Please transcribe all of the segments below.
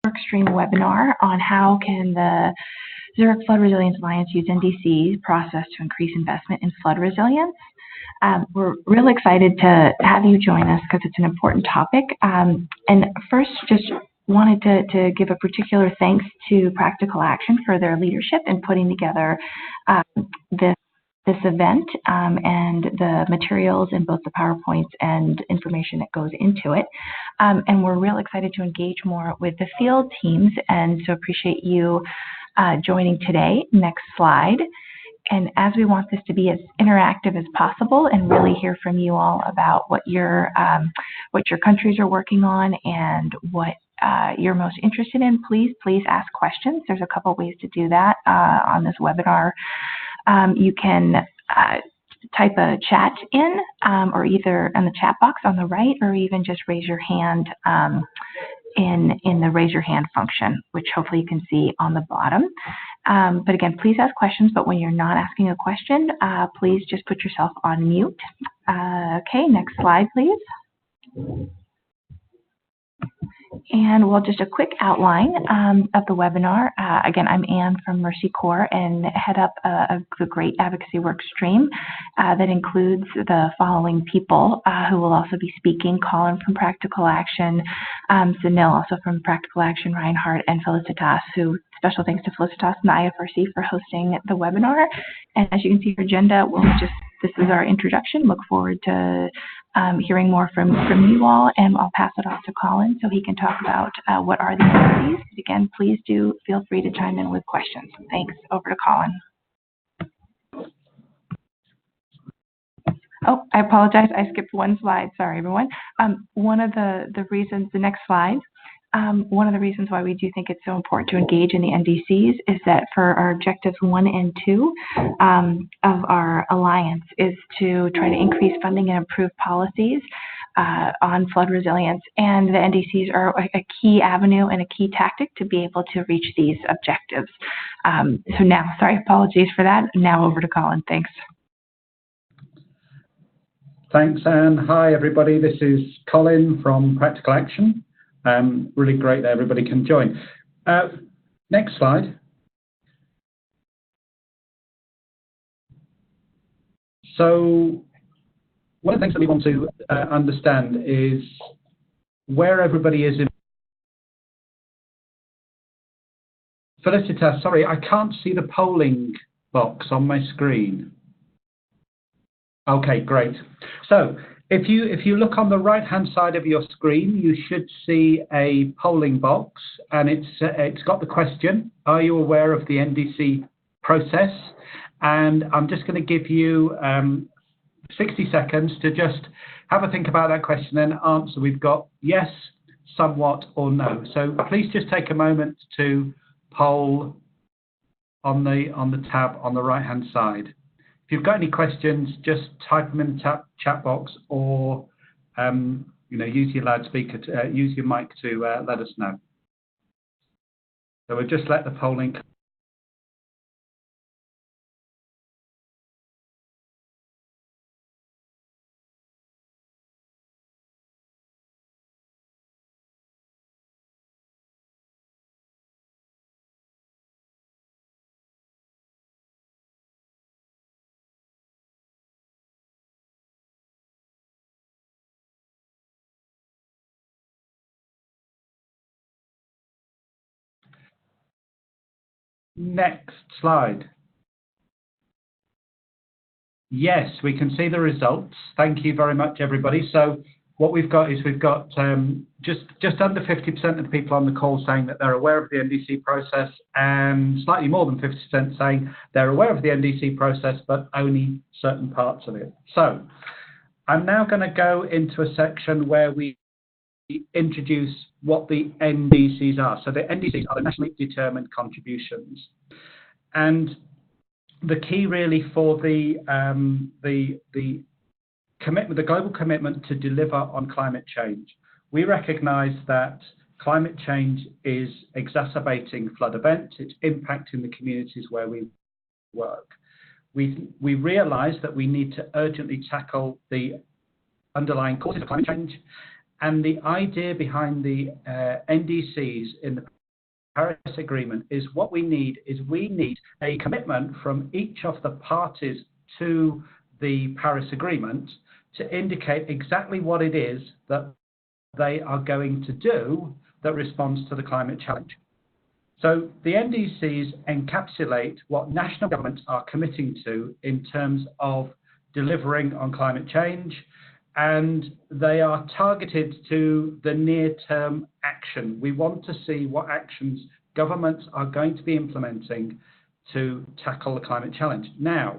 workstream webinar on how can the Zurich Flood Resilience Alliance use NDC process to increase investment in flood resilience. We're really excited to have you join us because it's an important topic. And first, just wanted to give a particular thanks to Practical Action for their leadership in putting together this event and the materials and both the PowerPoints and information that goes into it. And we're real excited to engage more with the field teams, and so appreciate you joining today. Next slide. And as we want this to be as interactive as possible and really hear from you all about what your countries are working on and what you're most interested in, please ask questions. There's a couple ways to do that on this webinar. You can type a chat in or either in the chat box on the right, or even just raise your hand in the raise your hand function, which hopefully you can see on the bottom. But again, please ask questions, but when you're not asking a question, please just put yourself on mute. Okay, next slide, please. And well, just a quick outline of the webinar. Again, I'm Anne from Mercy Corps and head up the great advocacy work stream that includes the following people who will also be speaking: Colin from Practical Action, Sunil also from Practical Action, Reinhardt, and Felicitas, who special thanks to Felicitas and the IFRC for hosting the webinar. And as you can see, our agenda, this is our introduction. Look forward to hearing more from you all, and I'll pass it off to Colin so he can talk about what are the NDCs. Again, please do feel free to chime in with questions. Thanks. Over to Colin. Oh, I apologize. I skipped one slide. Sorry, everyone. One of the reasons, the next slide, one of the reasons why we do think it's so important to engage in the NDCs is that for our objectives 1 and 2 of our alliance is to try to increase funding and improve policies on flood resilience, and the NDCs are a key avenue and a key tactic to be able to reach these objectives. So now, sorry, apologies for that. Now over to Colin. Thanks. Thanks, Anne. Hi, everybody. This is Colin from Practical Action. Really great that everybody can join. Next slide. So one of the things that we want to understand is where everybody is in. Felicitas, sorry, I can't see the polling box on my screen. Okay, great. So if you look on the right-hand side of your screen, you should see a polling box, and it's got the question: are you aware of the NDC process? And I'm just going to give you 60 seconds to just have a think about that question and answer. We've got yes, somewhat, or no. So please just take a moment to poll on the tab on the right-hand side. If you've got any questions, just type them in the chat box, or use your loudspeaker, use your mic to let us know. So we'll just let the polling. Next slide. Yes, we can see the results. Thank you very much, everybody. So what we've got is we've got just under 50% of the people on the call saying that they're aware of the NDC process, and slightly more than 50% saying they're aware of the NDC process, but only certain parts of it. So I'm now going to go into a section where we introduce what the NDCs are. So the NDCs are the nationally determined contributions, and the key really for the commitment, the global commitment to deliver on climate change. We recognise that climate change is exacerbating flood events. It's impacting the communities where we work. We realise that we need to urgently tackle the underlying causes of climate change, And the idea behind the NDCs in the Paris Agreement is what we need a commitment from each of the parties to the Paris Agreement to indicate exactly what it is that they are going to do that responds to the climate challenge. So the NDCs encapsulate what national governments are committing to in terms of delivering on climate change, and they are targeted to the near-term action. We want to see what actions governments are going to be implementing to tackle the climate challenge. Now,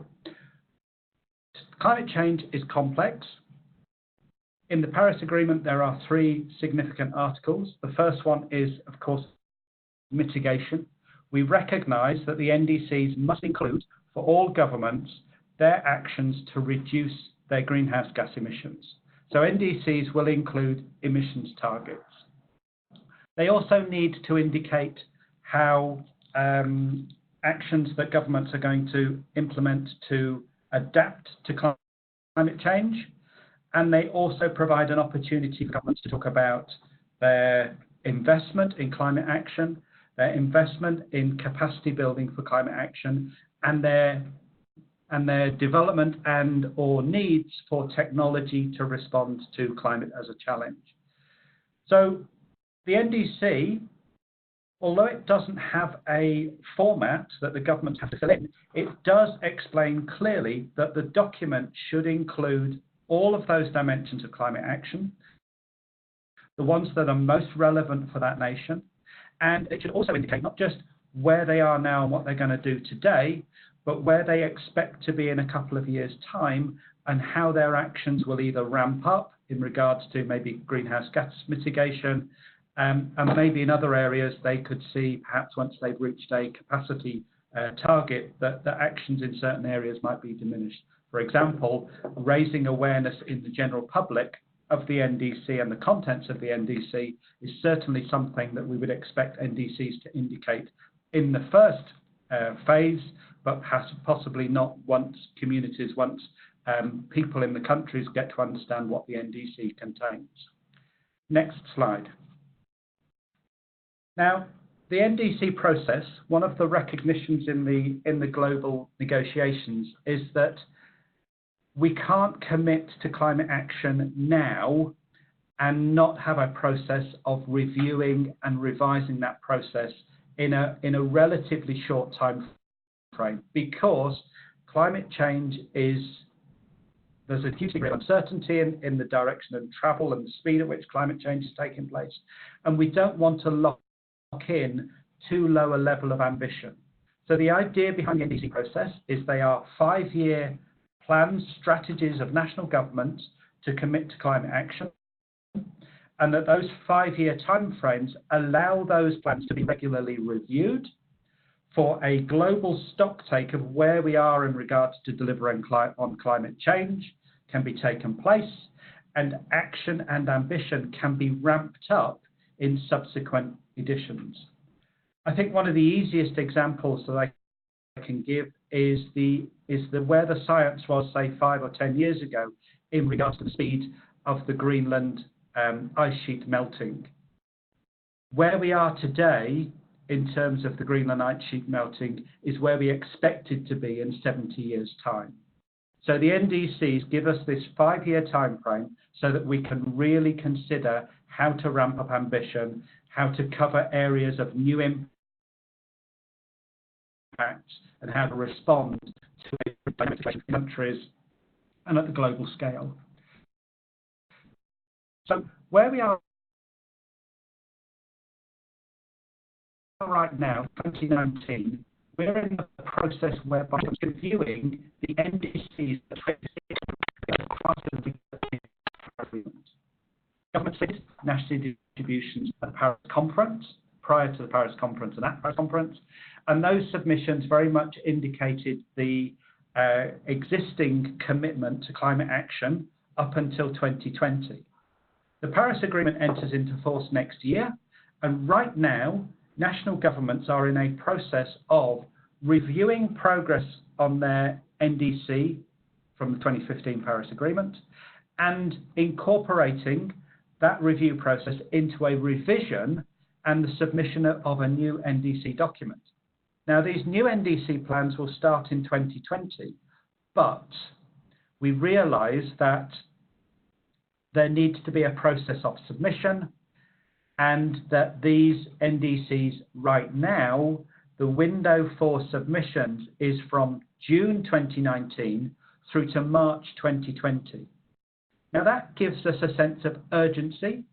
climate change is complex. In the Paris Agreement, there are 3 significant articles. The first one is, of course, mitigation. We recognise that the NDCs must include, for all governments, their actions to reduce their greenhouse gas emissions. So NDCs will include emissions targets. They also need to indicate how actions that governments are going to implement to adapt to climate change. And they also provide an opportunity for governments to talk about their investment in climate action, their investment in capacity building for climate action, and their development and or needs for technology to respond to climate as a challenge. So the NDC, although it doesn't have a format that the governments have to fill in, it does explain clearly that the document should include all of those dimensions of climate action, the ones that are most relevant for that nation, and it should also indicate not just where they are now and what they're going to do today, but where they expect to be in a couple of years' time and how their actions will either ramp up in regards to maybe greenhouse gas mitigation, and maybe in other areas they could see perhaps once they've reached a capacity target that the actions in certain areas might be diminished. For example, raising awareness in the general public of the NDC and the contents of the NDC is certainly something that we would expect NDCs to indicate in the first phase, but possibly not once people in the countries get to understand what the NDC contains. Next slide. Now, the NDC process, one of the recognitions in the global negotiations is that we can't commit to climate action now and not have a process of reviewing and revising that process in a relatively short time frame, because climate change there's a huge degree of uncertainty in the direction and travel and the speed at which climate change is taking place, and we don't want to lock in too low a level of ambition. So the idea behind the NDC process is they are 5-year plans, strategies of national governments to commit to climate action, and that those 5-year timeframes allow those plans to be regularly reviewed for a global stocktake of where we are in regards to delivering on climate change can be taken place, and action and ambition can be ramped up in subsequent editions. I think one of the easiest examples that I can give is where the science was, say, 5 or 10 years ago in regards to the speed of the Greenland ice sheet melting. Where we are today in terms of the Greenland ice sheet melting is where we expected to be in 70 years' time. So the NDCs give us this 5-year time frame so that we can really consider how to ramp up ambition, how to cover areas of new impacts, and how to respond to climate change in countries and at the global scale. So where we are right now, 2019, we're in the process whereby we're reviewing the NDCs as part of the agreement. Government cities, national distributions at the Paris Conference, prior to the Paris Conference and at Paris Conference, and those submissions very much indicated the existing commitment to climate action up until 2020. The Paris Agreement enters into force next year, and right now, national governments are in a process of reviewing progress on their NDC from the 2015 Paris Agreement and incorporating that review process into a revision and the submission of a new NDC document. Now, these new NDC plans will start in 2020, but we realise that there needs to be a process of submission, and that these NDCs right now, the window for submissions is from June 2019 through to March 2020. Now, that gives us a sense of urgency,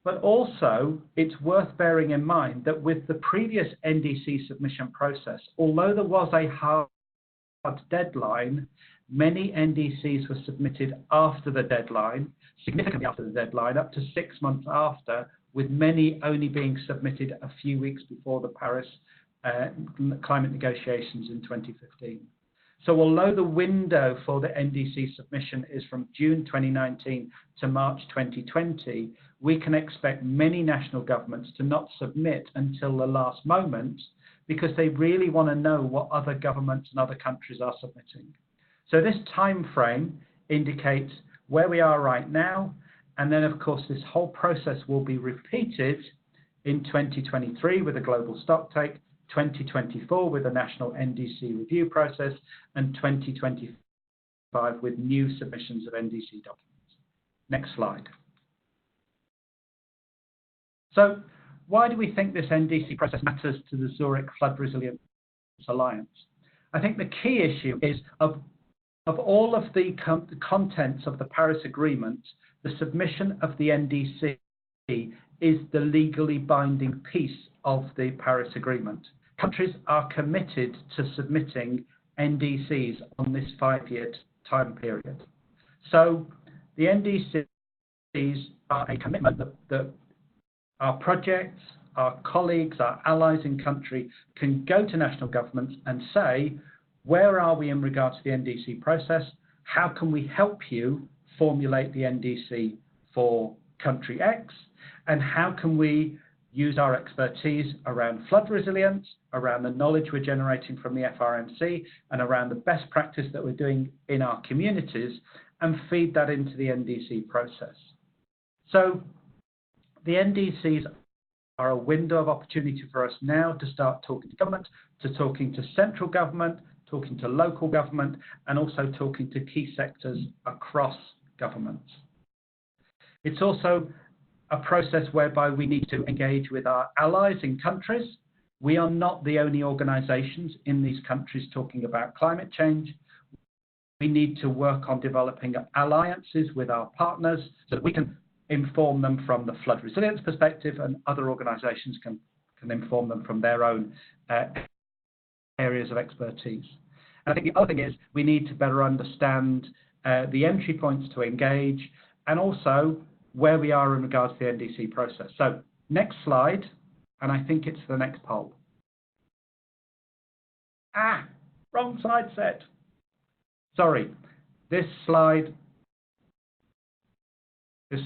but also it's worth bearing in mind that with the previous NDC submission process, although there was a hard deadline, many NDCs were submitted after the deadline, significantly after the deadline, up to 6 months after, with many only being submitted a few weeks before the Paris climate negotiations in 2015. So although the window for the NDC submission is from June 2019 to March 2020, we can expect many national governments to not submit until the last moment because they really want to know what other governments and other countries are submitting. So this time frame indicates where we are right now, and then of course this whole process will be repeated in 2023 with a global stocktake, 2024 with a national NDC review process, and 2025 with new submissions of NDC documents. Next slide. So why do we think this NDC process matters to the Zurich Flood Resilience Alliance? I think the key issue is of all of the contents of the Paris Agreement, the submission of the NDC is the legally binding piece of the Paris Agreement. Countries are committed to submitting NDCs on this 5-year time period. So the NDCs are a commitment that our projects, our colleagues, our allies in country can go to national governments and say, where are we in regards to the NDC process? How can we help you formulate the NDC for country X? And how can we use our expertise around flood resilience, around the knowledge we're generating from the FRMC, and around the best practice that we're doing in our communities, and feed that into the NDC process. So the NDCs are a window of opportunity for us now to start talking to government, to talking to central government, talking to local government, and also talking to key sectors across governments. It's also a process whereby we need to engage with our allies in countries. We are not the only organizations in these countries talking about climate change. We need to work on developing alliances with our partners so that we can inform them from the flood resilience perspective, and other organizations can inform them from their own areas of expertise. And I think the other thing is we need to better understand the entry points to engage, and also where we are in regards to the NDC process. So next slide, and I think it's the next poll. Wrong slide set. Sorry, this slide, as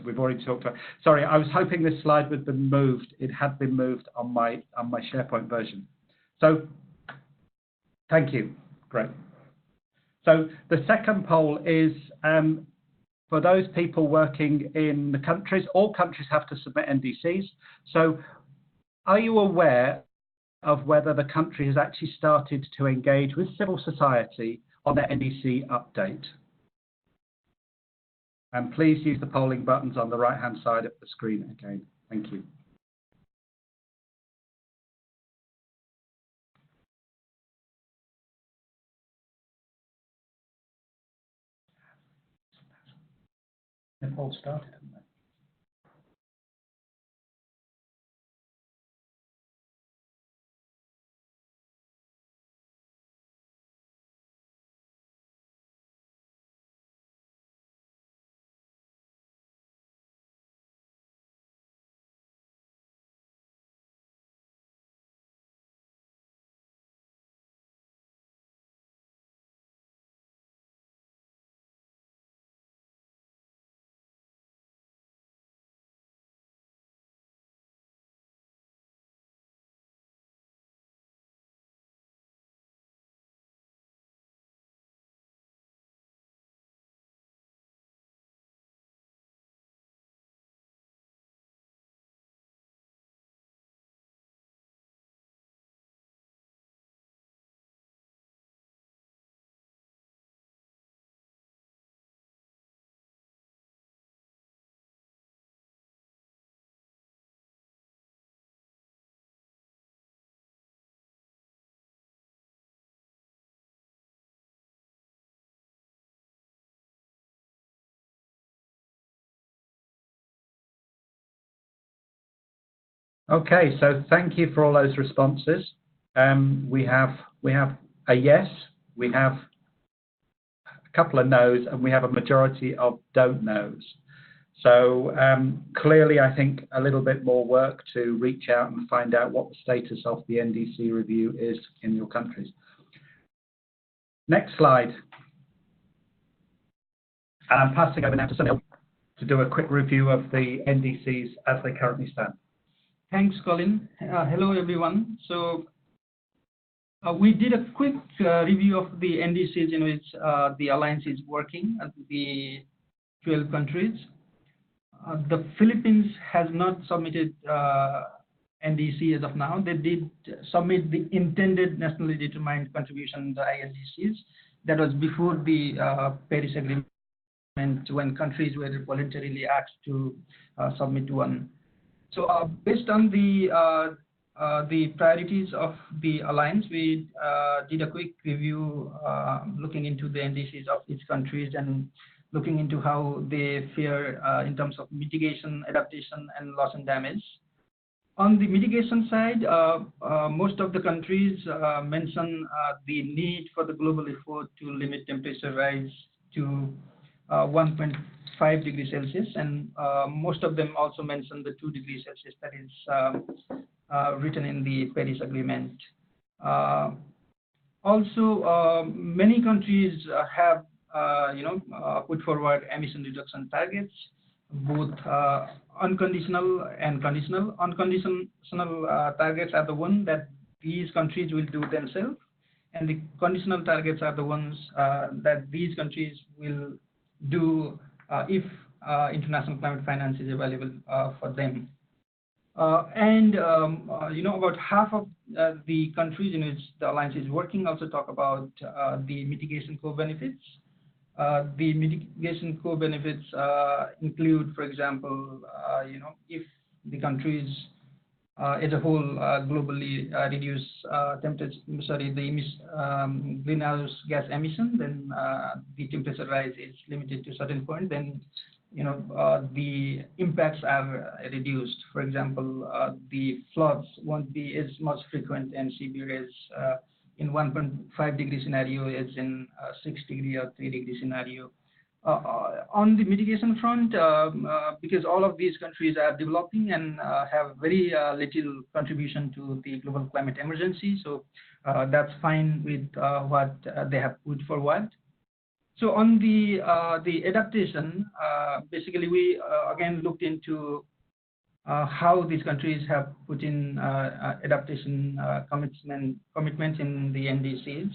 we've already talked about. Sorry, I was hoping this slide would have been moved. It had been moved on my SharePoint version. So thank you. Great. So the second poll is for those people working in the countries. All countries have to submit NDCs. So are you aware of whether the country has actually started to engage with civil society on their NDC update? And please use the polling buttons on the right-hand side of the screen again. Thank you. The poll started, haven't they? Okay, so thank you for all those responses. We have a yes, we have a couple of no's, and we have a majority of don't knows. So clearly, I think a little bit more work to reach out and find out what the status of the NDC review is in your countries. Next slide. And I'm passing over now to Sunil to do a quick review of the NDCs as they currently stand. Thanks, Colin. Hello, everyone. So we did a quick review of the NDCs in which the alliance is working at the 12 countries. The Philippines has not submitted NDC as of now. They did submit the intended nationally determined contribution, the INDCs. That was before the Paris Agreement, when countries were voluntarily asked to submit one. So based on the priorities of the alliance, we did a quick review looking into the NDCs of each countries and looking into how they fare in terms of mitigation, adaptation, and loss and damage. On the mitigation side, most of the countries mention the need for the global effort to limit temperature rise to 1.5 degrees Celsius, and most of them also mention the 2 degrees Celsius that is written in the Paris Agreement. Also, many countries have put forward emission reduction targets, both unconditional and conditional. Unconditional targets are the ones that these countries will do themselves, and the conditional targets are the ones that these countries will do if international climate finance is available for them. About half of the countries in which the alliance is working also talk about the mitigation co-benefits. The mitigation co-benefits include, for example, if the countries as a whole globally reduce greenhouse gas emission, then the temperature rise is limited to a certain point, then the impacts are reduced. For example, the floods won't be as much frequent and severe as in 1.5 degree scenario as in 6 degree or 3 degree scenario. On the mitigation front, because all of these countries are developing and have very little contribution to the global climate emergency, so that's fine with what they have put forward. So on the adaptation, basically we again looked into how these countries have put in adaptation commitments in the NDCs.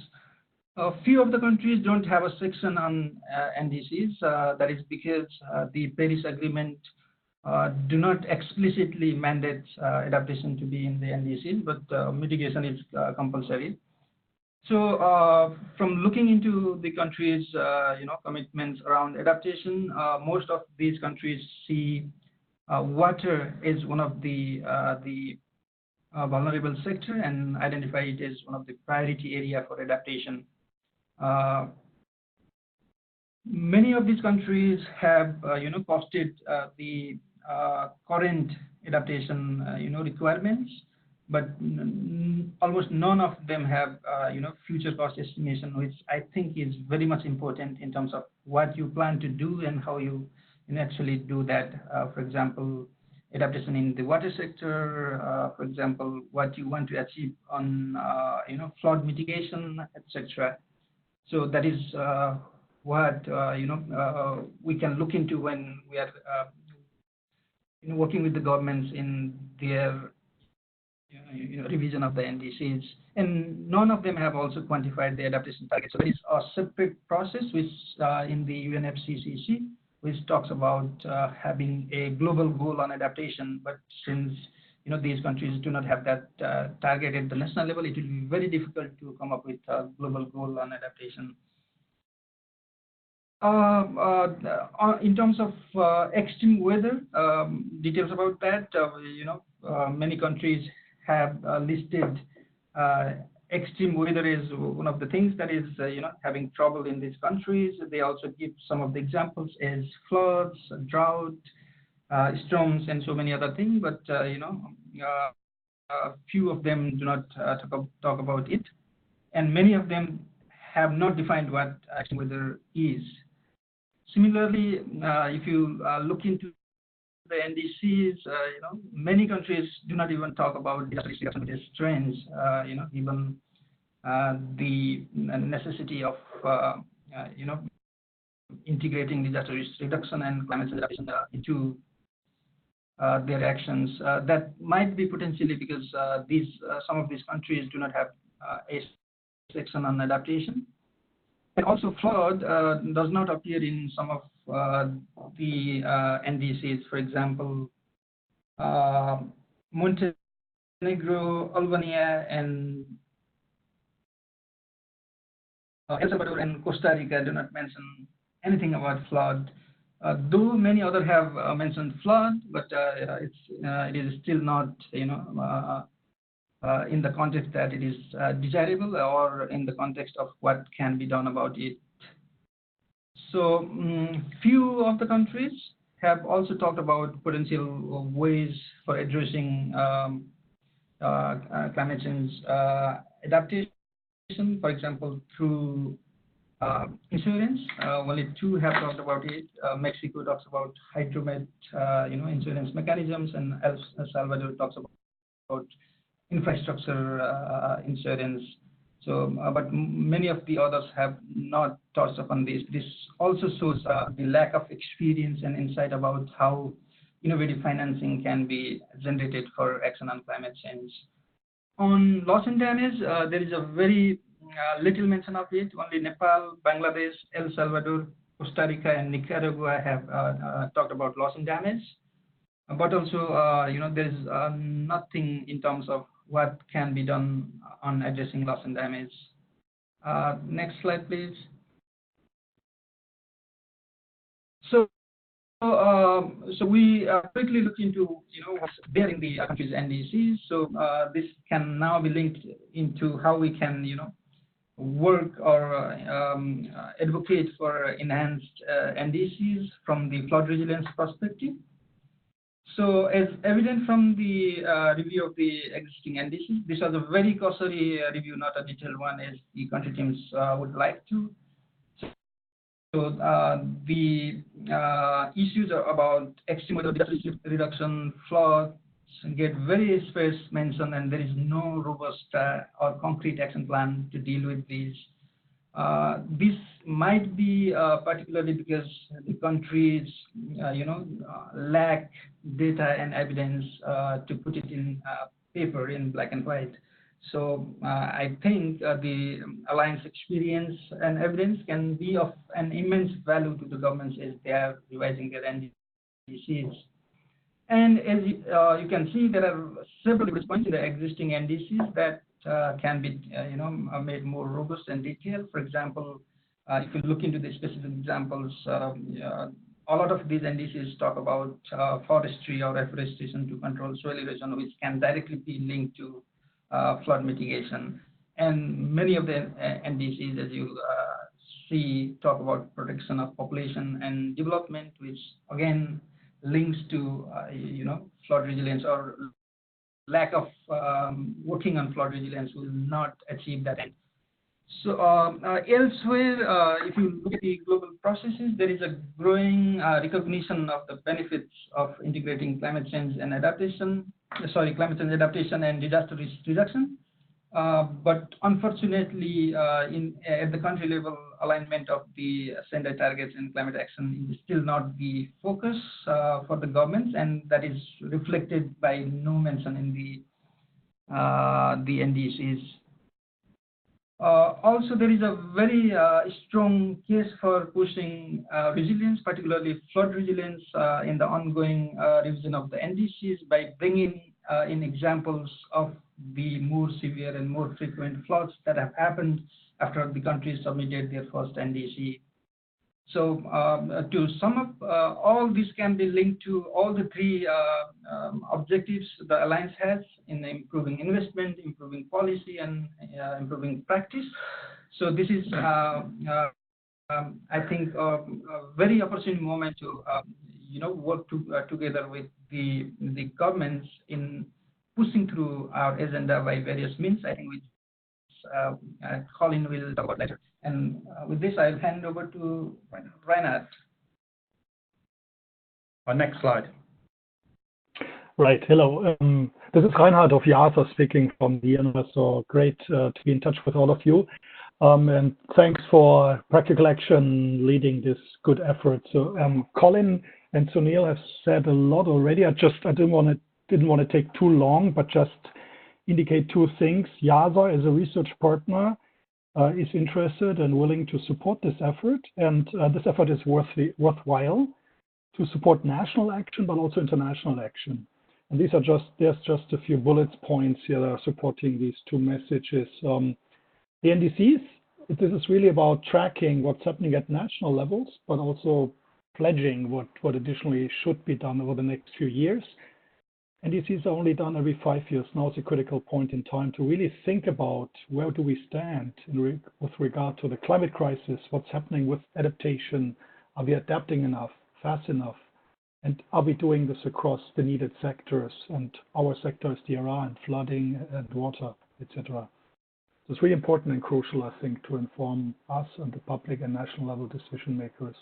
A few of the countries don't have a section on NDCs. That is because the Paris Agreement do not explicitly mandate adaptation to be in the NDCs, but mitigation is compulsory. So from looking into the countries' commitments around adaptation, most of these countries see water is one of the vulnerable sector and identify it as one of the priority area for adaptation. Many of these countries have costed the current adaptation requirements, but almost none of them have future cost estimation, which I think is very much important in terms of what you plan to do and how you actually do that. For example, adaptation in the water sector, for example, what you want to achieve on flood mitigation, etc. So that is what we can look into when we are working with the governments in their revision of the NDCs. And none of them have also quantified the adaptation targets. So there is a separate process which in the UNFCCC, which talks about having a global goal on adaptation. But since these countries do not have that target at the national level, it will be very difficult to come up with a global goal on adaptation. In terms of extreme weather, details about that, many countries have listed extreme weather as one of the things that is having trouble in these countries. They also give some of the examples as floods, drought, storms, and so many other things. But few of them do not talk about it, and many of them have not defined what extreme weather is. Similarly, if you look into the NDCs, many countries do not even talk about disaster risk reduction. It is strange, given the necessity of integrating disaster risk reduction and climate change adaptation into their actions. That might be potentially because some of these countries do not have a section on adaptation. And also flood does not appear in some of the NDCs. For example, Montenegro, Albania, and El Salvador and Costa Rica do not mention anything about flood. Though many others have mentioned flood, but it is still not, in the context that it is desirable or in the context of what can be done about it. So few of the countries have also talked about potential ways for addressing climate change adaptation, for example, through insurance. Only two have talked about it. Mexico talks about hydromet, insurance mechanisms, and El Salvador talks about infrastructure insurance. So, but many of the others have not touched upon this. This also shows the lack of experience and insight about how innovative financing can be generated for action on climate change. On loss and damage, there is a very little mention of it. Only Nepal, Bangladesh, El Salvador, Costa Rica, and Nicaragua have talked about loss and damage. But also, there is nothing in terms of what can be done on addressing loss and damage. Next slide, please. So we quickly look into what's there in the country's NDCs. So this can now be linked into how we can work or advocate for enhanced NDCs from the flood resilience perspective. So as evident from the review of the existing NDCs, this was a very cursory review, not a detailed one, as the country teams would like to. So the issues are about extreme weather, disaster reduction, floods get very sparse mention, and there is no robust or concrete action plan to deal with these. This might be particularly because the countries, lack data and evidence to put it in paper in black and white. So I think the Alliance experience and evidence can be of an immense value to the governments as they are revising their NDCs. And as you can see, there are several points in the existing NDCs that can be made more robust and detailed. For example, if you look into the specific examples, a lot of these NDCs talk about forestry or reforestation to control soil erosion, which can directly be linked to flood mitigation. And many of the NDCs, as you see, talk about protection of population and development, which again links to flood resilience, or lack of working on flood resilience will not achieve that end. So elsewhere, if you look at the global processes, there is a growing recognition of the benefits of integrating climate change adaptation and disaster risk reduction. But unfortunately, at the country level, alignment of the Sendai targets and climate action is still not the focus for the governments, and that is reflected by no mention in the NDCs. Also, there is a very strong case for pushing resilience, particularly flood resilience, in the ongoing revision of the NDCs by bringing in examples of the more severe and more frequent floods that have happened after the country submitted their first NDC. So to sum up, all this can be linked to all the three objectives the Alliance has in improving investment, improving policy, and improving practice. So this is, I think, a very opportune moment to work together with the governments in pushing through our agenda by various means, I think, which Colin will talk about later. And with this, I'll hand over to Reinhard. Our next slide. Right. Hello. This is Reinhard of YASA speaking from Vienna. So great to be in touch with all of you. And thanks for Practical Action leading this good effort. So Colin and Sunil have said a lot already. I didn't want to take too long, but just indicate two things. YASA as a research partner is interested and willing to support this effort. And this effort is worthwhile to support national action, but also international action. And there's just a few bullet points here that are supporting these two messages. The NDCs, this is really about tracking what's happening at national levels, but also pledging what additionally should be done over the next few years. NDCs are only done every 5 years. Now it's a critical point in time to really think about where do we stand with regard to the climate crisis, what's happening with adaptation, are we adapting enough, fast enough, and are we doing this across the needed sectors? And our sector is DRR and flooding and water, etc. So it's really important and crucial, I think, to inform us and the public and national level decision makers.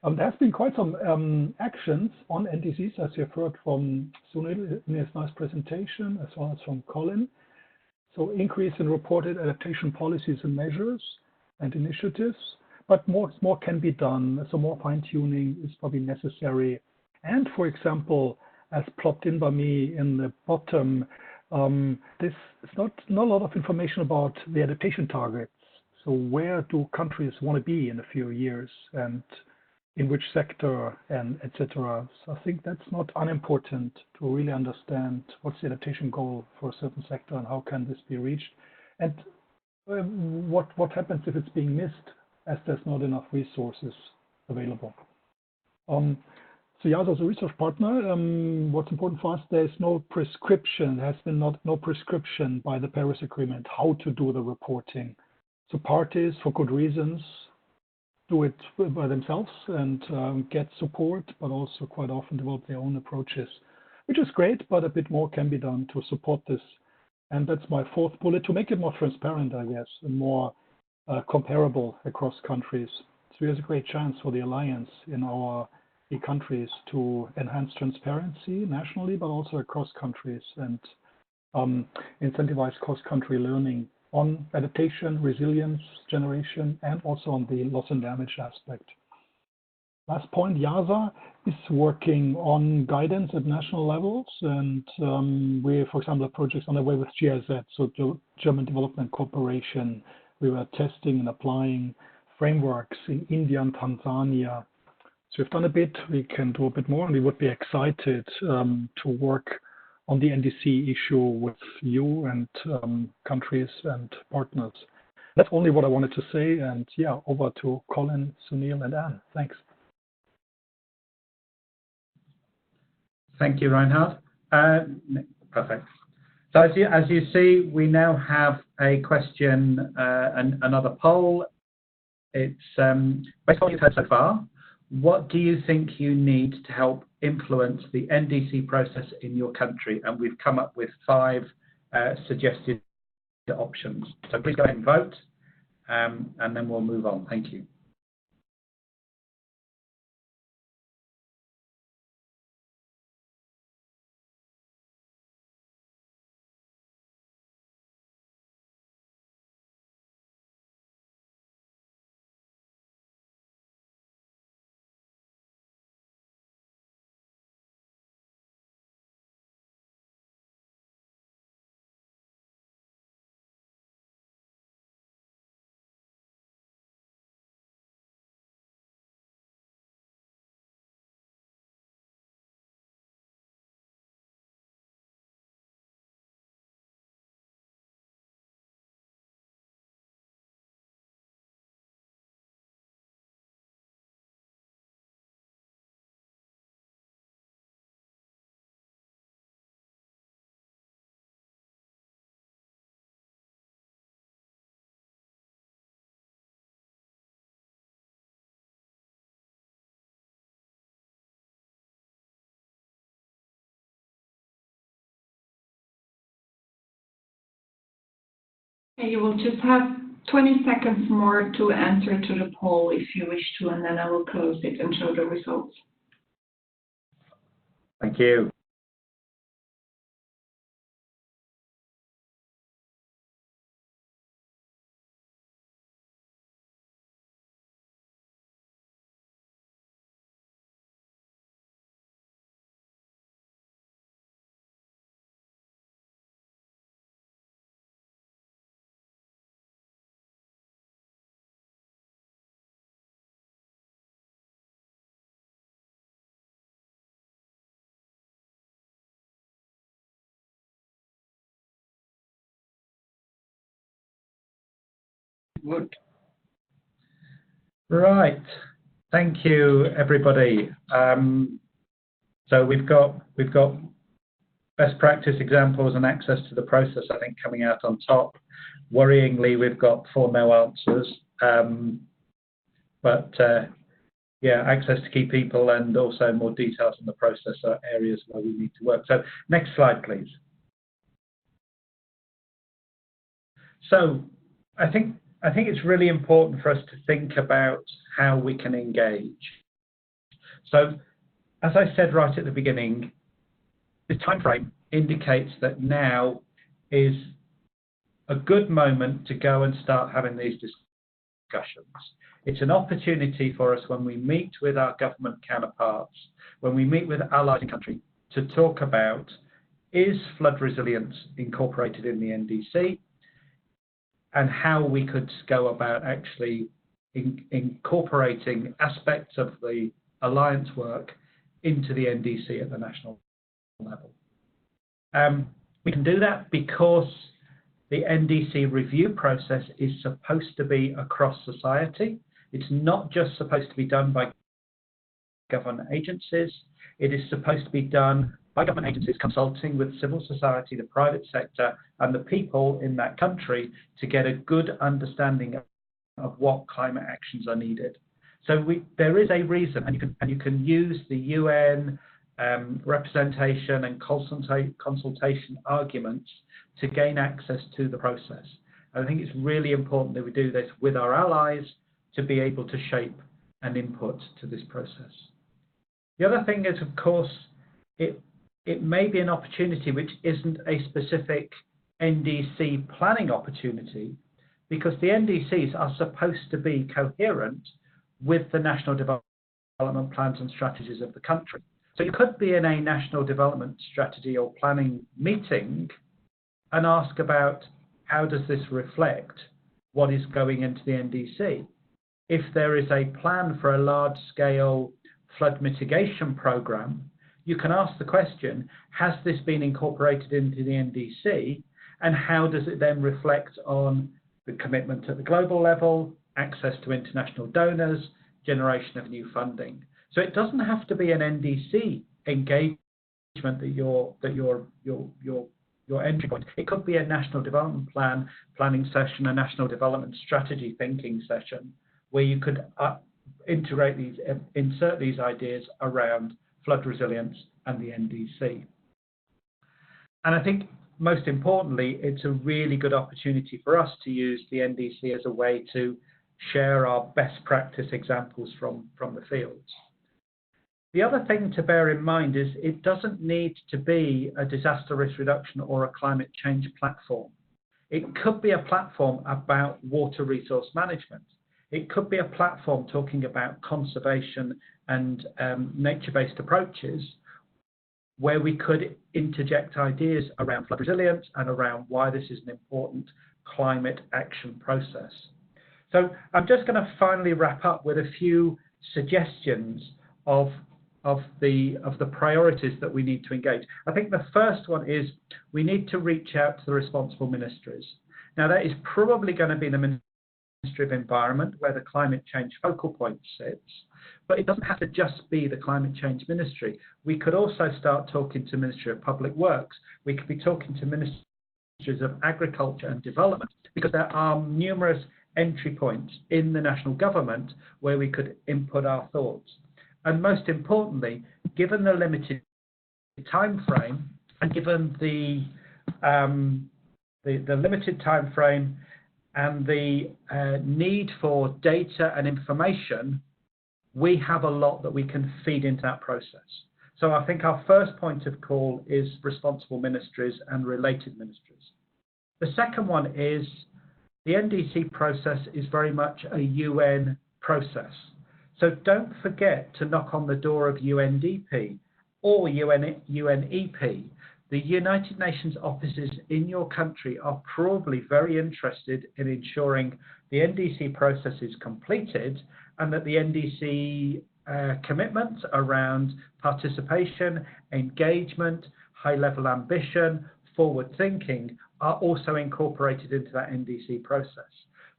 There has been quite some actions on NDCs, as you've heard from Sunil in his nice presentation, as well as from Colin. So increase in reported adaptation policies and measures and initiatives, but more can be done. So more fine-tuning is probably necessary. And for example, as plopped in by me in the bottom, this is not a lot of information about the adaptation targets. So where do countries want to be in a few years, and in which sector, and etc. So I think that's not unimportant to really understand what's the adaptation goal for a certain sector and how can this be reached, and what happens if it's being missed as there's not enough resources available. So YASA as a research partner, what's important for us, there's no prescription, there has been no prescription by the Paris Agreement how to do the reporting. So parties, for good reasons, do it by themselves and get support, but also quite often develop their own approaches, which is great, but a bit more can be done to support this. And that's my fourth bullet, to make it more transparent, I guess, and more comparable across countries. So there's a great chance for the Alliance in our countries to enhance transparency nationally, but also across countries, and incentivize cross-country learning on adaptation, resilience generation, and also on the loss and damage aspect. Last point, YASA is working on guidance at national levels, and we, for example, have projects on the way with GIZ, so German Development Corporation. We were testing and applying frameworks in India and Tanzania. So we've done a bit, we can do a bit more, and we would be excited to work on the NDC issue with you and countries and partners. That's only what I wanted to say, and yeah, over to Colin, Sunil, and Anne. Thanks. Thank you, Reinhard. Perfect. So as you see, we now have a question, another poll. It's based on what you've heard so far. What do you think you need to help influence the NDC process in your country? And we've come up with 5 suggested options. So please go ahead and vote, and then we'll move on. Thank you. You will just have 20 seconds more to answer to the poll if you wish to, and then I will close it and show the results. Thank you. Good. Right. Thank you, everybody. So we've got best practice examples and access to the process, I think, coming out on top. Worryingly, we've got 4 no answers. Yeah, access to key people and also more details on the process are areas where we need to work. So next slide, please. So I think it's really important for us to think about how we can engage. So as I said right at the beginning, the time frame indicates that now is a good moment to go and start having these discussions. It's an opportunity for us when we meet with our government counterparts, when we meet with allies in country, to talk about, is flood resilience incorporated in the NDC, and how we could go about actually incorporating aspects of the alliance work into the NDC at the national level. We can do that because the NDC review process is supposed to be across society. It's not just supposed to be done by government agencies. It is supposed to be done by government agencies consulting with civil society, the private sector, and the people in that country to get a good understanding of what climate actions are needed. So there is a reason, and you can use the UN representation and consultation arguments to gain access to the process. And I think it's really important that we do this with our allies to be able to shape an input to this process. The other thing is, of course, it may be an opportunity which isn't a specific NDC planning opportunity, because the NDCs are supposed to be coherent with the national development plans and strategies of the country. So you could be in a national development strategy or planning meeting and ask about how does this reflect what is going into the NDC. If there is a plan for a large-scale flood mitigation program, you can ask the question, has this been incorporated into the NDC, and how does it then reflect on the commitment at the global level, access to international donors, generation of new funding? So it doesn't have to be an NDC engagement that your entry point. It could be a national development planning session, a national development strategy thinking session, where you could insert these ideas around flood resilience and the NDC. And I think most importantly, it's a really good opportunity for us to use the NDC as a way to share our best practice examples from the fields. The other thing to bear in mind is it doesn't need to be a disaster risk reduction or a climate change platform. It could be a platform about water resource management. It could be a platform talking about conservation and nature-based approaches, where we could interject ideas around flood resilience and around why this is an important climate action process. So I'm just going to finally wrap up with a few suggestions of the priorities that we need to engage. I think the first one is we need to reach out to the responsible ministries. Now, that is probably going to be the Ministry of Environment, where the climate change focal point sits, but it doesn't have to just be the climate change ministry. We could also start talking to Ministry of Public Works. We could be talking to Ministries of Agriculture and Development, because there are numerous entry points in the national government where we could input our thoughts. And most importantly, given the limited time frame and given the the limited time frame and the need for data and information, we have a lot that we can feed into that process. So I think our first point of call is responsible ministries and related ministries. The second one is the NDC process is very much a UN process. So don't forget to knock on the door of UNDP or UNEP. The United Nations offices in your country are probably very interested in ensuring the NDC process is completed and that the NDC commitments around participation, engagement, high-level ambition, forward thinking are also incorporated into that NDC process.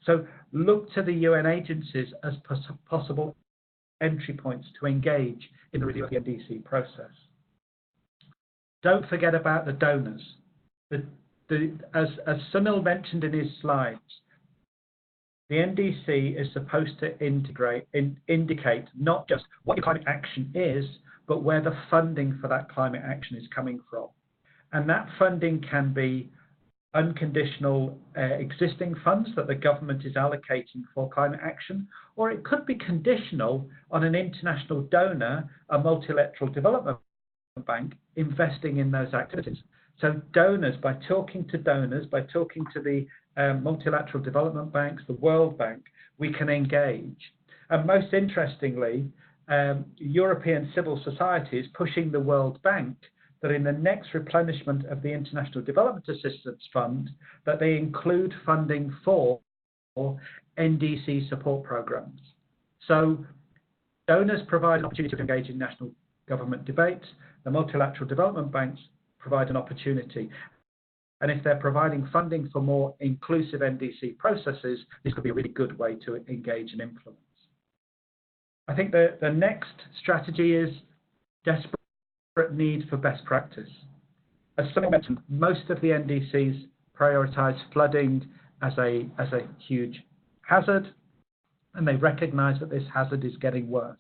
So look to the UN agencies as possible entry points to engage in the review of the NDC process. Don't forget about the donors. As Sunil mentioned in his slides, the NDC is supposed to indicate not just what your climate action is, but where the funding for that climate action is coming from. And that funding can be unconditional existing funds that the government is allocating for climate action, or it could be conditional on an international donor, a multilateral development bank, investing in those activities. So donors, by talking to the multilateral development banks, the World Bank, we can engage. And most interestingly, European civil society is pushing the World Bank that in the next replenishment of the International Development Assistance Fund, that they include funding for NDC support programs. So donors provide an opportunity to engage in national government debates. The multilateral development banks provide an opportunity. And if they're providing funding for more inclusive NDC processes, this could be a really good way to engage and influence. I think the next strategy is desperate need for best practice. As someone mentioned, most of the NDCs prioritize flooding as a huge hazard, and they recognize that this hazard is getting worse.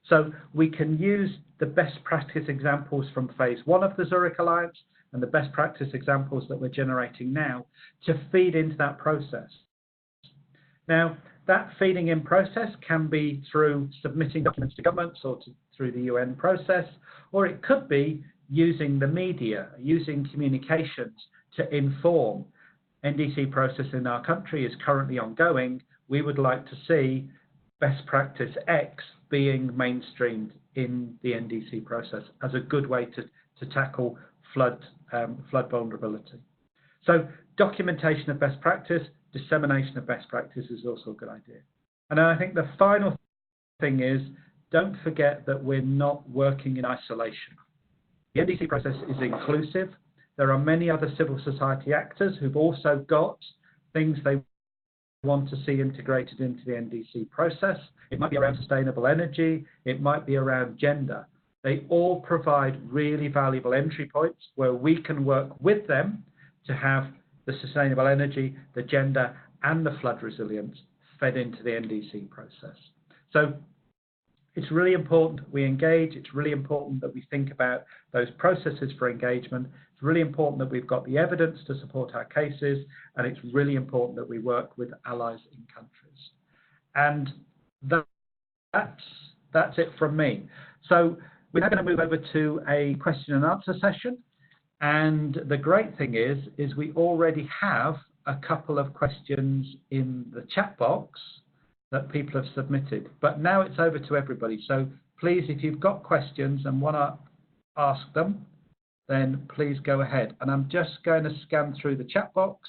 So we can use the best practice examples from phase 1 of the Zurich Alliance and the best practice examples that we're generating now to feed into that process. Now, that feeding in process can be through submitting documents to governments or through the UN process, or it could be using the media, using communications to inform. NDC process in our country is currently ongoing. We would like to see best practice X being mainstreamed in the NDC process as a good way to tackle flood vulnerability. So documentation of best practice, dissemination of best practice is also a good idea. And I think the final thing is, don't forget that we're not working in isolation. The NDC process is inclusive. There are many other civil society actors who've also got things they want to see integrated into the NDC process. It might be around sustainable energy. It might be around gender. They all provide really valuable entry points where we can work with them to have the sustainable energy, the gender, and the flood resilience fed into the NDC process. So it's really important that we engage. It's really important that we think about those processes for engagement. It's really important that we've got the evidence to support our cases, and it's really important that we work with allies in countries. And that's it from me. So we're now going to move over to a question and answer session. And the great thing is we already have a couple of questions in the chat box that people have submitted. But now it's over to everybody. So please, if you've got questions and want to ask them, then please go ahead. And I'm just going to scan through the chat box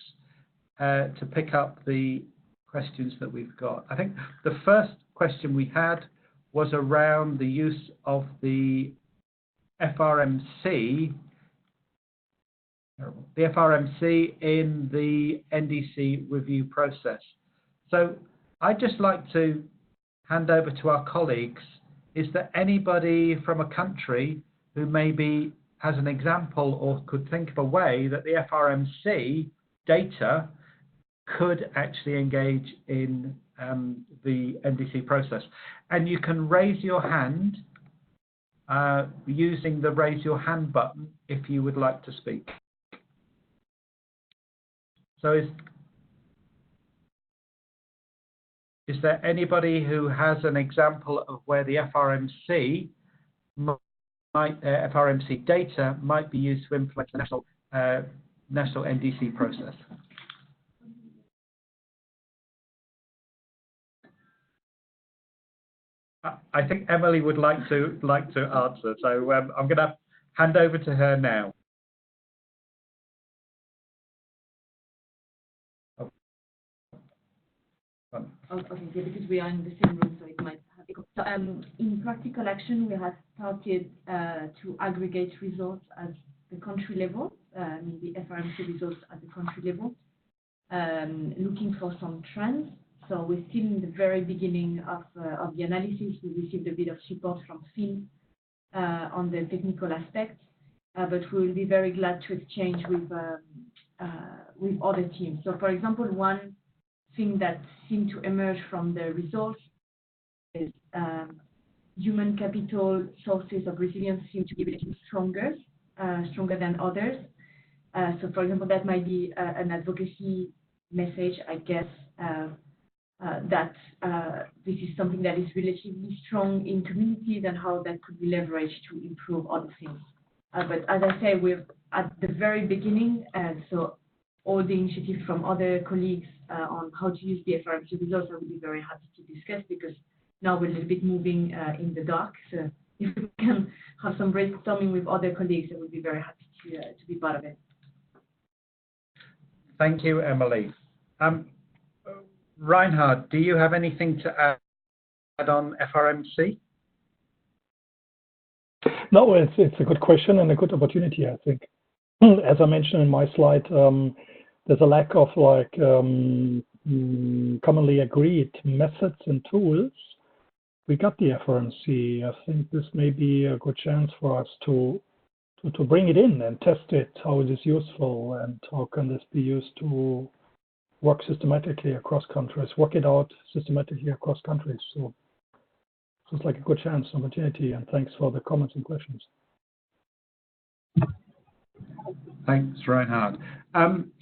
to pick up the questions that we've got. I think the first question we had was around the use of the FRMC in the NDC review process. So I'd just like to hand over to our colleagues. Is there anybody from a country who maybe has an example or could think of a way that the FRMC data could actually engage in the NDC process? And you can raise your hand using the raise your hand button if you would like to speak. So is there anybody who has an example of where the FRMC FRMC data might be used to implement the national NDC process? I think Emily would like to answer, so I'm going to hand over to her now. Okay, yeah, because we are in the same room, so it might have echo. So, in practical action, we have started to aggregate results at the country level, the FRMC results at the country level, looking for some trends. So we're still in the very beginning of the analysis. We received a bit of support from Phil on the technical aspects, but we will be very glad to exchange with other teams. So, for example, one thing that seemed to emerge from the results is human capital sources of resilience seem to be relatively stronger than others. So, for example, that might be an advocacy message, I guess, that this is something that is relatively strong in communities and how that could be leveraged to improve other things. But as I say, we're at the very beginning, so all the initiatives from other colleagues on how to use the FRMC results, I would be very happy to discuss, because now we're a little bit moving in the dark. So if we can have some brainstorming with other colleagues, I would be very happy to be part of it. Thank you, Emily. Reinhard, do you have anything to add on FRMC? No, it's a good question and a good opportunity, I think. As I mentioned in my slide, there's a lack of commonly agreed methods and tools. We got the FRMC. I think this may be a good chance for us to bring it in and test it, how it is useful, and how can this be used to work systematically across countries, work it out systematically across countries. So it's like a good chance, opportunity, and thanks for the comments and questions. Thanks, Reinhard.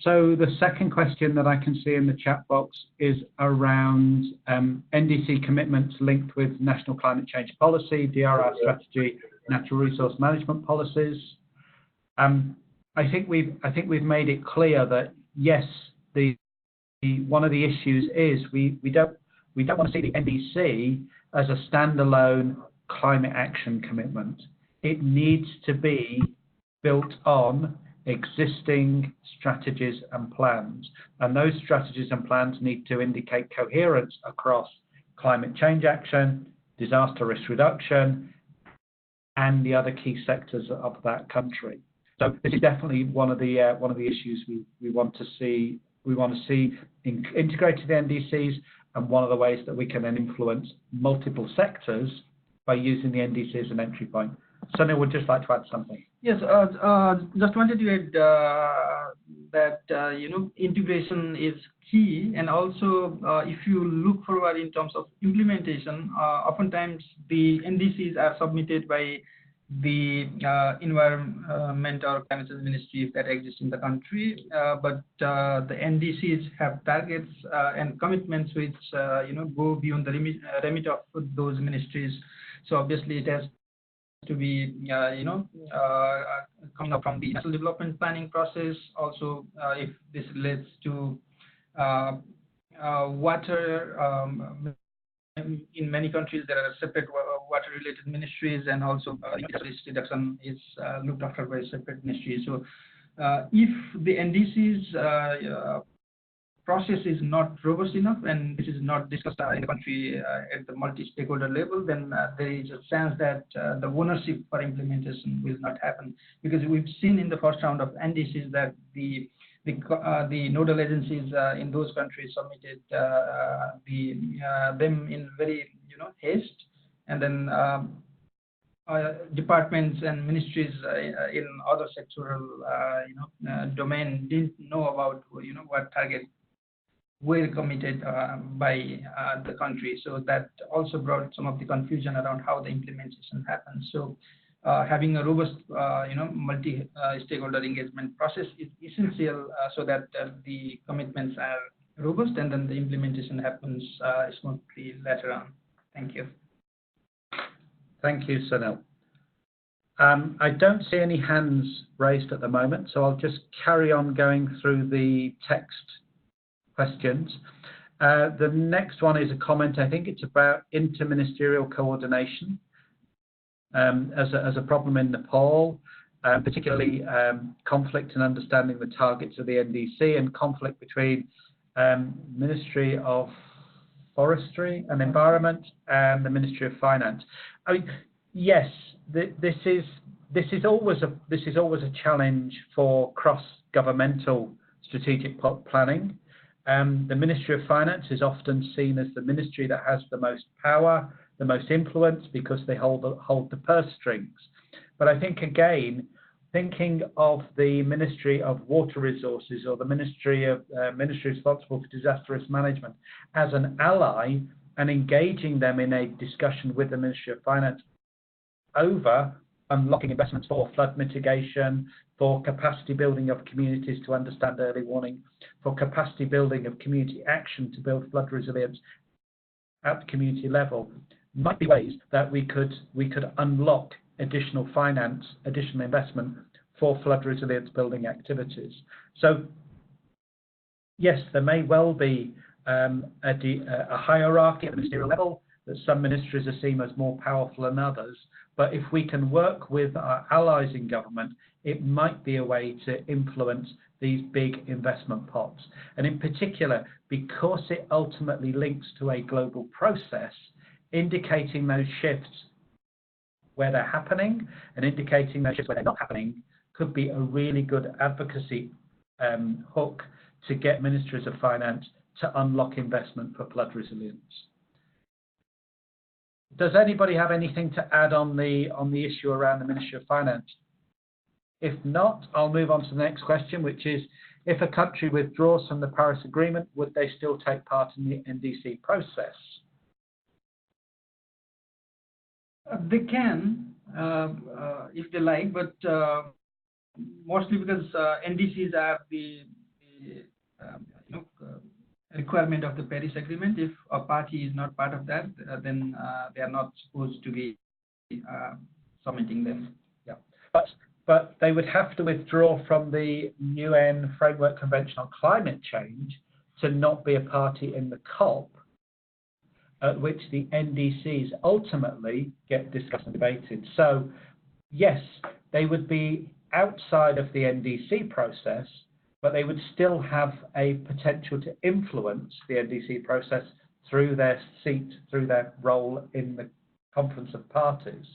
So the second question that I can see in the chat box is around NDC commitments linked with national climate change policy, DRR strategy, natural resource management policies. I think we've made it clear that yes, one of the issues is we don't want to see the NDC as a standalone climate action commitment. It needs to be built on existing strategies and plans, and those strategies and plans need to indicate coherence across climate change action, disaster risk reduction, and the other key sectors of that country. So this is definitely one of the issues we want to see. We want to see integrated NDCs, and one of the ways that we can then influence multiple sectors by using the NDC as an entry point. Sunil would just like to add something. Yes, just wanted to add that integration is key, and also if you look forward in terms of implementation, oftentimes the NDCs are submitted by the environment or climate change ministries that exist in the country, but the NDCs have targets and commitments which go beyond the remit of those ministries. So obviously it has to be coming up from the national development planning process. Also, if this relates to water, in many countries there are separate water-related ministries, and also risk reduction is looked after by separate ministries. So if the NDCs process is not robust enough and this is not discussed in the country at the multi-stakeholder level, then there is a chance that the ownership for implementation will not happen, because we've seen in the first round of NDCs that the nodal agencies in those countries submitted them in very haste, and then departments and ministries in other sectoral domain didn't know about what target were committed by the country. So that also brought some of the confusion around how the implementation happens. So having a robust, multi-stakeholder engagement process is essential so that the commitments are robust and then the implementation happens smoothly later on. Thank you. Thank you, Sunil. I don't see any hands raised at the moment, so I'll just carry on going through the text questions. The next one is a comment. I think it's about interministerial coordination as a problem in Nepal, particularly conflict in understanding the targets of the NDC and conflict between Ministry of Forestry and Environment and the Ministry of Finance. I mean, yes, this is always a challenge for cross-governmental strategic planning. The Ministry of Finance is often seen as the ministry that has the most power, the most influence, because they hold the purse strings. But I think, again, thinking of the Ministry of Water Resources or the Ministry responsible for disaster risk management as an ally and engaging them in a discussion with the Ministry of Finance over unlocking investments for flood mitigation, for capacity building of communities to understand early warning, for capacity building of community action to build flood resilience at the community level, might be ways that we could unlock additional finance, additional investment for flood resilience building activities. So yes, there may well be a hierarchy at the ministerial level, that some ministries are seen as more powerful than others. But if we can work with our allies in government, it might be a way to influence these big investment pots. And in particular, because it ultimately links to a global process, indicating those shifts where they're happening and indicating those shifts where they're not happening could be a really good advocacy hook to get ministries of finance to unlock investment for flood resilience. Does anybody have anything to add on the issue around the Ministry of Finance? If not, I'll move on to the next question, which is, if a country withdraws from the Paris Agreement, would they still take part in the NDC process? They can, if they like, but mostly because NDCs are the requirement of the Paris Agreement. If a party is not part of that, then they are not supposed to be submitting them. Yeah, but they would have to withdraw from the UN Framework Convention on Climate Change to not be a party in the COP, at which the NDCs ultimately get discussed and debated. So yes, they would be outside of the NDC process, but they would still have a potential to influence the NDC process through their seat, through their role in the Conference of Parties,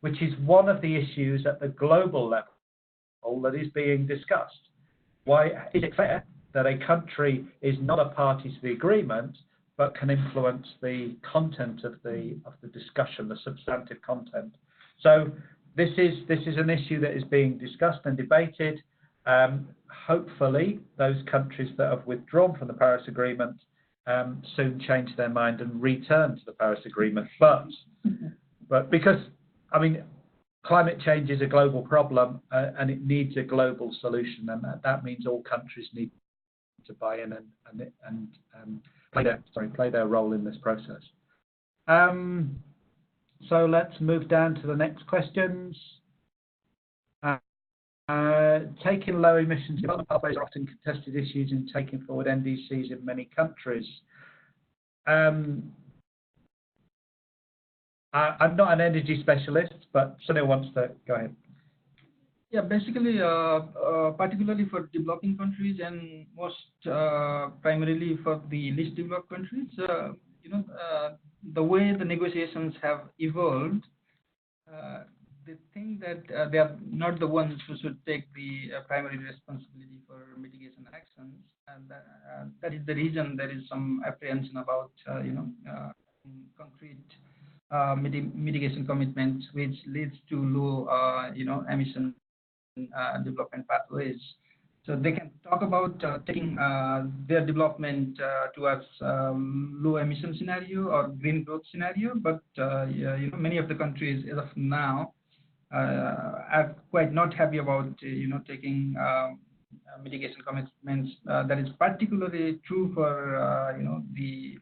which is one of the issues at the global level that is being discussed. Why is it fair that a country is not a party to the agreement, but can influence the content of the discussion, the substantive content? So this is an issue that is being discussed and debated. Hopefully, those countries that have withdrawn from the Paris Agreement soon change their mind and return to the Paris Agreement. But because, I mean, climate change is a global problem and it needs a global solution, and that means all countries need to buy in and play their role in this process. So let's move down to the next questions. Taking low emissions development pathways are often contested issues in taking forward NDCs in many countries. I'm not an energy specialist, but Sunil wants to go ahead. Yeah, basically, particularly for developing countries and most primarily for the least developed countries, the way the negotiations have evolved, they think that they are not the ones who should take the primary responsibility for mitigation actions, and that is the reason there is some apprehension about concrete mitigation commitments, which leads to low emission development pathways. So they can talk about taking their development towards low emission scenario or green growth scenario, but many of the countries as of now I'm quite not happy about taking mitigation commitments. That is particularly true for the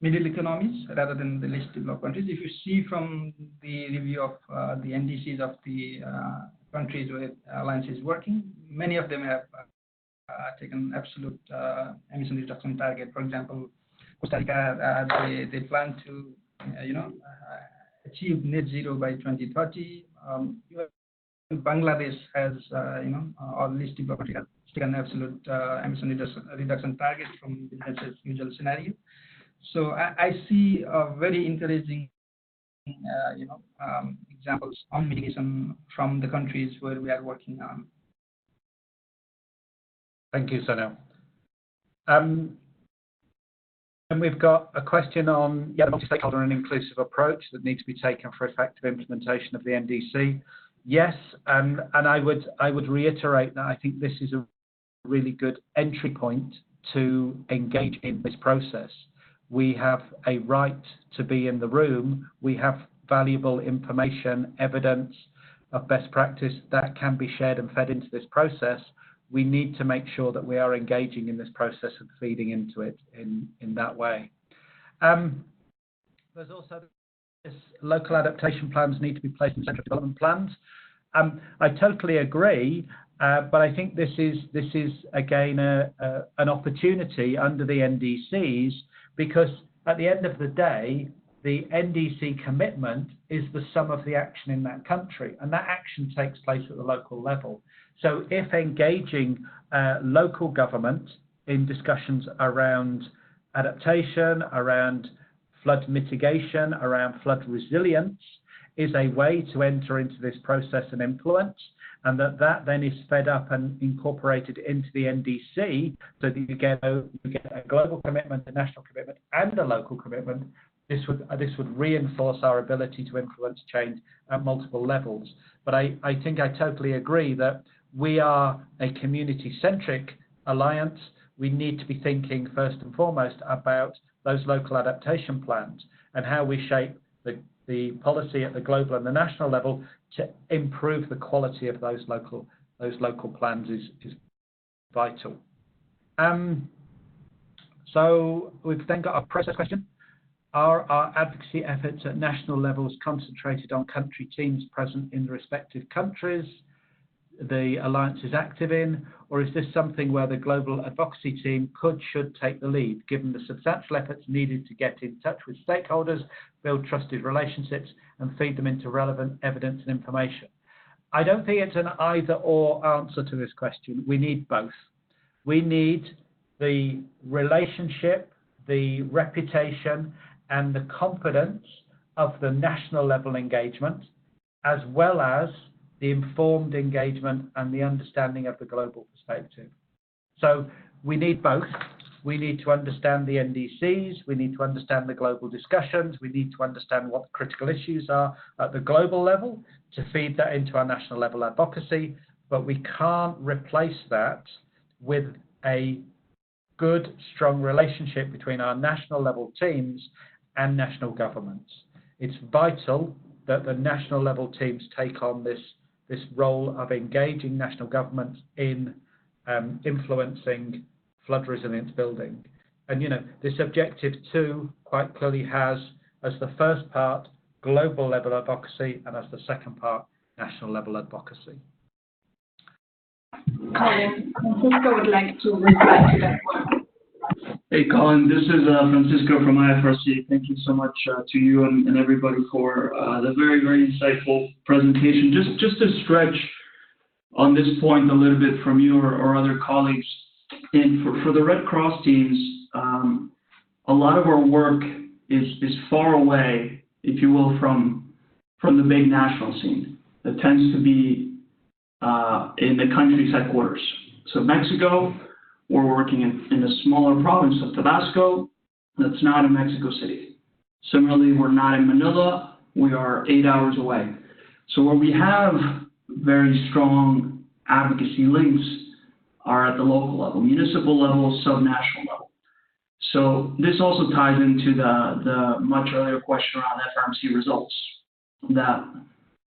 middle economies rather than the least developed countries. If you see from the review of the NDCs of the countries where Alliance is working, many of them have taken absolute emission reduction target. For example, Costa Rica, they plan to achieve net zero by 2030. Bangladesh has or least developed country has taken absolute emission reduction target from business as usual scenario. So I see very encouraging examples on mitigation from the countries where we are working on. Thank you, Sunil. And we've got a question on the multi-stakeholder and inclusive approach that needs to be taken for effective implementation of the NDC. Yes, and I would reiterate that I think this is a really good entry point to engage in this process. We have a right to be in the room. We have valuable information, evidence of best practice that can be shared and fed into this process. We need to make sure that we are engaging in this process and feeding into it in that way. There's also this local adaptation plans need to be placed in central development plans. I totally agree, but I think this is again an opportunity under the NDCs, because at the end of the day, the NDC commitment is the sum of the action in that country, and that action takes place at the local level. So if engaging local government in discussions around adaptation, around flood mitigation, around flood resilience, is a way to enter into this process and influence, and that then is fed up and incorporated into the NDC, so that you get a global commitment, a national commitment, and a local commitment. This would reinforce our ability to influence change at multiple levels. But I think I totally agree that we are a community-centric alliance. We need to be thinking first and foremost about those local adaptation plans and how we shape the policy at the global and the national level to improve the quality of those local plans is vital. So we've then got a process question. Are our advocacy efforts at national levels concentrated on country teams present in the respective countries the Alliance is active in, or is this something where the global advocacy team should take the lead, given the substantial efforts needed to get in touch with stakeholders, build trusted relationships, and feed them into relevant evidence and information? I don't think it's an either-or answer to this question. We need both. We need the relationship, the reputation, and the confidence of the national level engagement, as well as the informed engagement and the understanding of the global perspective. So we need both. We need to understand the NDCs, we need to understand the global discussions, we need to understand what the critical issues are at the global level to feed that into our national level advocacy, but we can't replace that with a good, strong relationship between our national level teams and national governments. It's vital that the national level teams take on this role of engaging national governments in influencing flood resilience building. And this objective 2 quite clearly has as the first part global level advocacy and as the second part national level advocacy. Colin, Francisco would like to reply to that one. Hey, Colin, this is Francisco from IFRC. Thank you so much to you and everybody for the very, very insightful presentation. Just to stretch on this point a little bit from you or other colleagues, and for the Red Cross teams, a lot of our work is far away, if you will, from the big national scene. That tends to be in the country's headquarters. So Mexico, we're working in a smaller province of Tabasco that's not in Mexico City. Similarly, we're not in Manila. We are 8 hours away. So where we have very strong advocacy links are at the local level, municipal level, subnational level. So this also ties into the much earlier question around FRMC results, that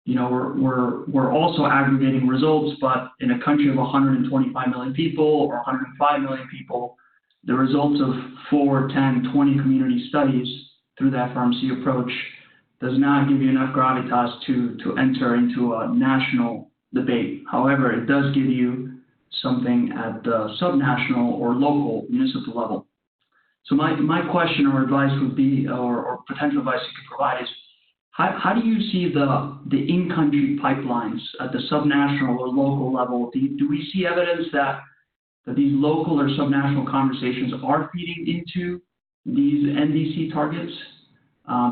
we're also aggregating results, but in a country of 125 million people or 105 million people, the results of 4, 10, 20 community studies through the FRMC approach does not give you enough gravitas to enter into a national debate. However, it does give you something at the subnational or local municipal level. So my question or advice would be, or potential advice you could provide is, how do you see the in-country pipelines at the subnational or local level? Do we see evidence that these local or subnational conversations are feeding into these NDC targets?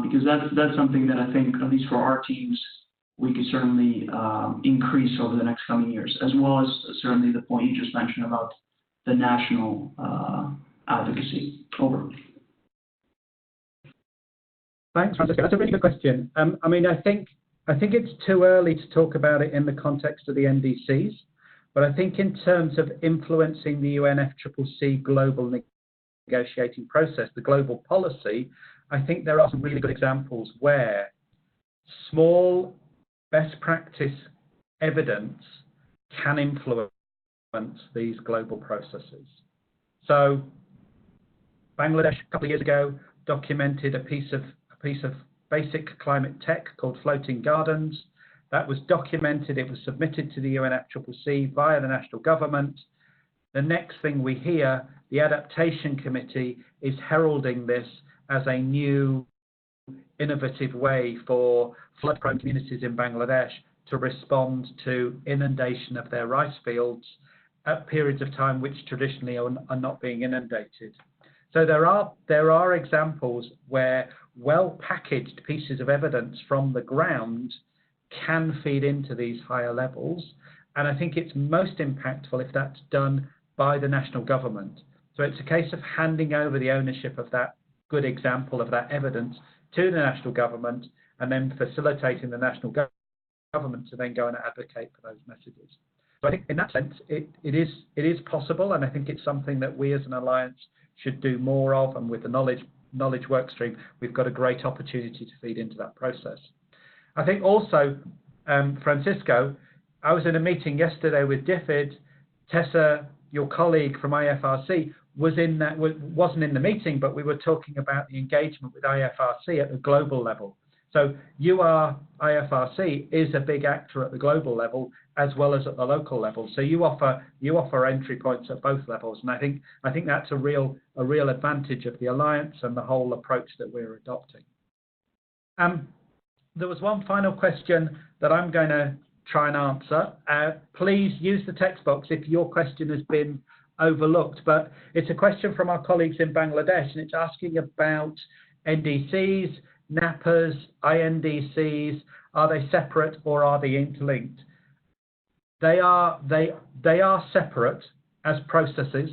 Because that's something that I think, at least for our teams, we could certainly increase over the next coming years, as well as certainly the point you just mentioned about the national advocacy. Over. Thanks, Francisco. That's a really good question. I mean, I think it's too early to talk about it in the context of the NDCs, but I think in terms of influencing the UNFCCC global negotiating process, the global policy, I think there are some really good examples where small best practice evidence can influence these global processes. So Bangladesh a couple of years ago documented a piece of basic climate tech called Floating Gardens. That was documented, it was submitted to the UNFCCC via the national government. The next thing we hear, the Adaptation Committee is heralding this as a new innovative way for flood-prone communities in Bangladesh to respond to inundation of their rice fields at periods of time which traditionally are not being inundated. So there are examples where well-packaged pieces of evidence from the ground can feed into these higher levels, and I think it's most impactful if that's done by the national government. So it's a case of handing over the ownership of that good example of that evidence to the national government, and then facilitating the national government to then go and advocate for those messages. So I think in that sense, it is possible, and I think it's something that we as an alliance should do more of, and with the knowledge work stream, we've got a great opportunity to feed into that process. I think also, Francisco, I was in a meeting yesterday with DFID. Tessa, your colleague from IFRC, wasn't in the meeting, but we were talking about the engagement with IFRC at the global level. So IFRC is a big actor at the global level as well as at the local level. So you offer entry points at both levels, and I think that's a real advantage of the alliance and the whole approach that we're adopting. There was one final question that I'm going to try and answer. Please use the text box if your question has been overlooked, but it's a question from our colleagues in Bangladesh, and it's asking about NDCs, NAPAs, INDCs. Are they separate or are they interlinked? They are separate as processes,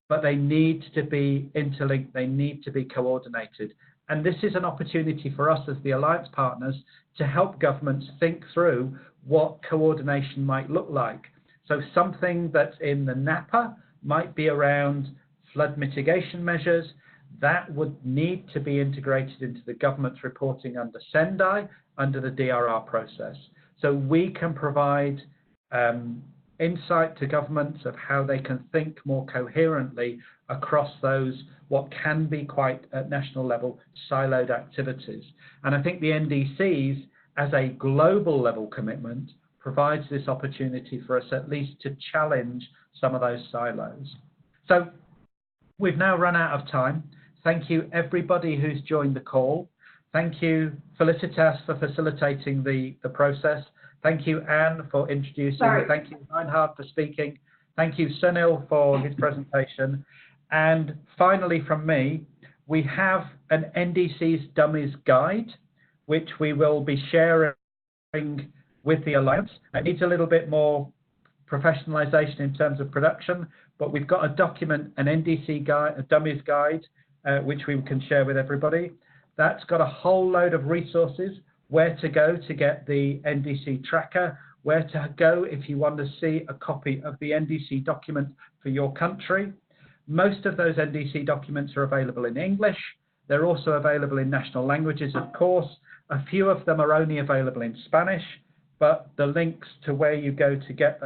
but they need to be interlinked. They need to be coordinated. And this is an opportunity for us as the alliance partners to help governments think through what coordination might look like. So something that's in the NAPA might be around flood mitigation measures. That would need to be integrated into the government's reporting under Sendai, under the DRR process. So we can provide insight to governments of how they can think more coherently across those, what can be quite at national level, siloed activities. And I think the NDCs, as a global level commitment, provides this opportunity for us at least to challenge some of those silos. So we've now run out of time. Thank you everybody who's joined the call. Thank you Felicitas for facilitating the process. Thank you Anne for introducing. Sorry. Thank you Reinhard for speaking. Thank you Sunil for his presentation. And finally from me, we have an NDCs Dummies Guide, which we will be sharing with the Alliance. It needs a little bit more professionalization in terms of production, but we've got a document, an NDC guide, a Dummies Guide, which we can share with everybody. That's got a whole load of resources, where to go to get the NDC tracker, where to go if you want to see a copy of the NDC document for your country. Most of those NDC documents are available in English. They're also available in national languages, of course. A few of them are only available in Spanish. but the links to where you go to get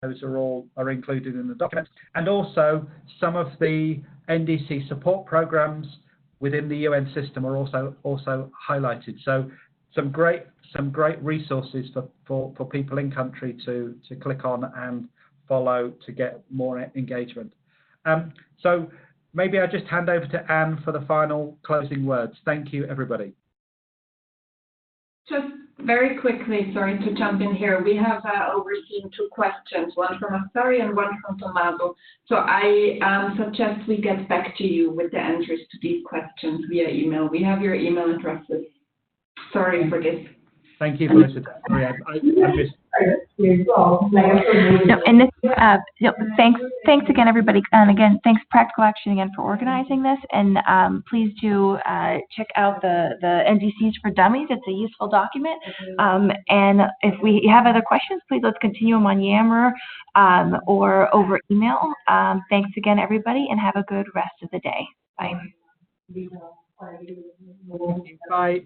those are included in the document, and also some of the NDC support programs within the UN system are also highlighted. So some great resources for people in country to click on and follow to get more engagement. So maybe I just hand over to Anne for the final closing words. Thank you, everybody. Just very quickly, sorry to jump in here. We have overseen 2 questions, one from Asari and one from Tommaso. So I suggest we get back to you with the answers to these questions via email. We have your email addresses. Sorry for this. Thank you, Melissa. Sorry, I missed. No, and this, thanks again, everybody. And again, thanks Practical Action again for organizing this. And please do check out the NDCs for Dummies. It's a useful document. And if we have other questions, please let's continue them on Yammer or over email. Thanks again, everybody, and have a good rest of the day. Bye. Bye.